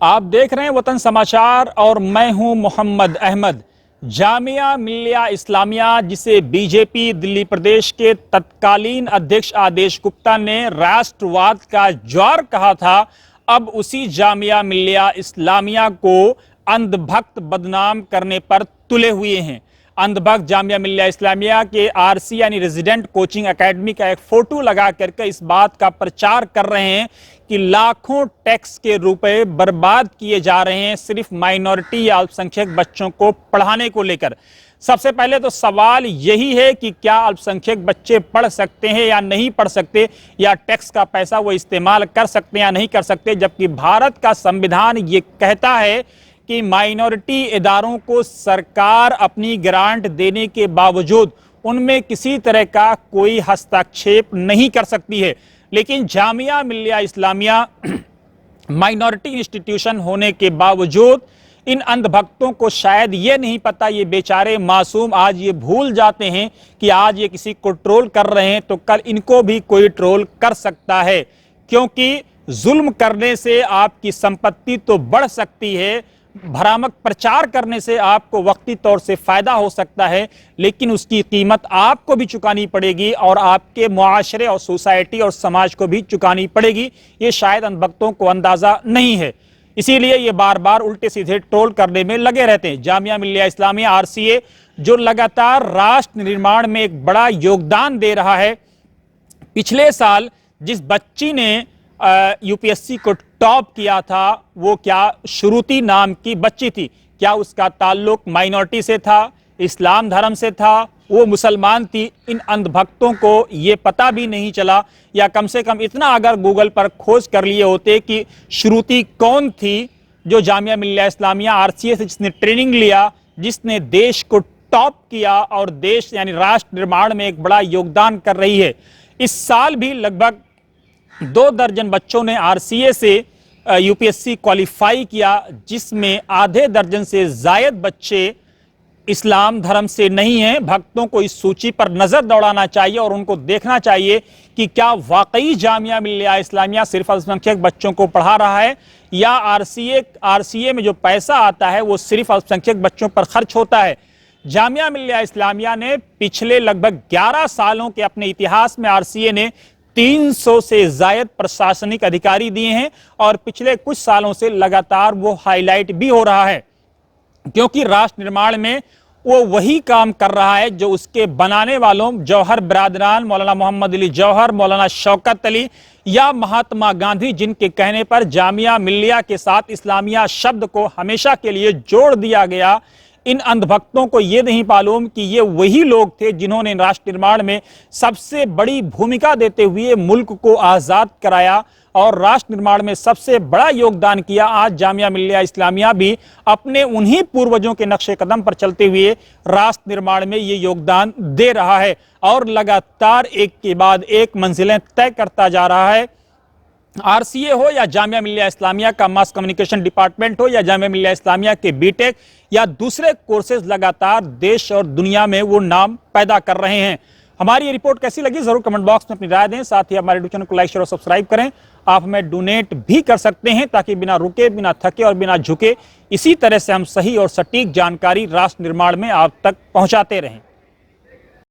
आप देख रहे हैं वतन समाचार और मैं हूं मोहम्मद अहमद। जामिया मिल्लिया इस्लामिया, जिसे बीजेपी दिल्ली प्रदेश के तत्कालीन अध्यक्ष आदेश गुप्ता ने राष्ट्रवाद का ज्वार कहा था, अब उसी जामिया मिल्लिया इस्लामिया को अंधभक्त बदनाम करने पर तुले हुए हैं। अंधभक्त जामिया मिल्लिया इस्लामिया के आरसी यानी रेजिडेंट कोचिंग एकेडमी का एक फोटो लगा करके इस बात का प्रचार कर रहे हैं कि लाखों टैक्स के रुपए बर्बाद किए जा रहे हैं सिर्फ माइनॉरिटी या अल्पसंख्यक बच्चों को पढ़ाने को लेकर। सबसे पहले तो सवाल यही है कि क्या अल्पसंख्यक बच्चे पढ़ सकते हैं या नहीं पढ़ सकते, या टैक्स का पैसा वो इस्तेमाल कर सकते हैं या नहीं कर सकते, जबकि भारत का संविधान ये कहता है कि माइनॉरिटी इदारों को सरकार अपनी ग्रांट देने के बावजूद उनमें किसी तरह का कोई हस्तक्षेप नहीं कर सकती है। लेकिन जामिया मिल्लिया इस्लामिया माइनॉरिटी इंस्टीट्यूशन होने के बावजूद इन अंधभक्तों को शायद ये नहीं पता, ये बेचारे मासूम आज ये भूल जाते हैं कि आज ये किसी को ट्रोल कर रहे हैं तो कल इनको भी कोई ट्रोल कर सकता है, क्योंकि जुल्म करने से आपकी संपत्ति तो बढ़ सकती है, भ्रामक प्रचार करने से आपको वक्ती तौर से फायदा हो सकता है, लेकिन उसकी कीमत आपको भी चुकानी पड़ेगी और आपके मुआशरे और सोसाइटी और समाज को भी चुकानी पड़ेगी। ये शायद अंधभक्तों को अंदाजा नहीं है, इसीलिए ये बार बार उल्टे सीधे ट्रोल करने में लगे रहते हैं। जामिया मिल्लिया इस्लामिया आरसीए जो लगातार राष्ट्र निर्माण में एक बड़ा योगदान दे रहा है, पिछले साल जिस बच्ची ने यूपीएससी को टॉप किया था वो क्या श्रुति नाम की बच्ची थी, क्या उसका ताल्लुक माइनॉरिटी से था, इस्लाम धर्म से था, वो मुसलमान थी? इन अंधभक्तों को ये पता भी नहीं चला, या कम से कम इतना अगर गूगल पर खोज कर लिए होते कि श्रुति कौन थी जो जामिया मिल्लिया इस्लामिया आरसीए से जिसने ट्रेनिंग लिया, जिसने देश को टॉप किया और देश यानी राष्ट्र निर्माण में एक बड़ा योगदान कर रही है। इस साल भी लगभग 2 दर्जन बच्चों ने आरसीए से यूपीएससी क्वालिफाई किया, जिसमें आधे दर्जन से जायद बच्चे इस्लाम धर्म से नहीं हैं। भक्तों को इस सूची पर नजर दौड़ाना चाहिए और उनको देखना चाहिए कि क्या वाकई जामिया मिल्लिया इस्लामिया सिर्फ अल्पसंख्यक बच्चों को पढ़ा रहा है, या आरसीए में जो पैसा आता है वो सिर्फ अल्पसंख्यक बच्चों पर खर्च होता है। जामिया मिल्लिया इस्लामिया ने पिछले लगभग 11 सालों के अपने इतिहास में आरसीए ने 300 से जायद प्रशासनिक अधिकारी दिए हैं और पिछले कुछ सालों से लगातार वो हाईलाइट भी हो रहा है, क्योंकि राष्ट्र निर्माण में वो वही काम कर रहा है जो उसके बनाने वालों जौहर बिरादरान, मौलाना मोहम्मद अली जौहर, मौलाना शौकत अली या महात्मा गांधी, जिनके कहने पर जामिया मिल्लिया के साथ इस्लामिया शब्द को हमेशा के लिए जोड़ दिया गया। इन अंधभक्तों को ये नहीं मालूम कि ये वही लोग थे जिन्होंने राष्ट्र निर्माण में सबसे बड़ी भूमिका देते हुए मुल्क को आज़ाद कराया और राष्ट्र निर्माण में सबसे बड़ा योगदान किया। आज जामिया मिल्लिया इस्लामिया भी अपने उन्हीं पूर्वजों के नक्शे कदम पर चलते हुए राष्ट्र निर्माण में ये योगदान दे रहा है और लगातार एक के बाद एक मंजिलें तय करता जा रहा है। आरसीए हो या जामिया मिल्लिया इस्लामिया का मास कम्युनिकेशन डिपार्टमेंट हो या जामिया मिल्लिया इस्लामिया के बीटेक या दूसरे कोर्सेज, लगातार देश और दुनिया में वो नाम पैदा कर रहे हैं। हमारी ये रिपोर्ट कैसी लगी जरूर कमेंट बॉक्स में अपनी राय दें। साथ ही हमारे यूट्यूब चैनल को लाइक शेयर और सब्सक्राइब करें। आप हमें डोनेट भी कर सकते हैं ताकि बिना रुके, बिना थके और बिना झुके इसी तरह से हम सही और सटीक जानकारी राष्ट्र निर्माण में आप तक पहुंचाते रहें।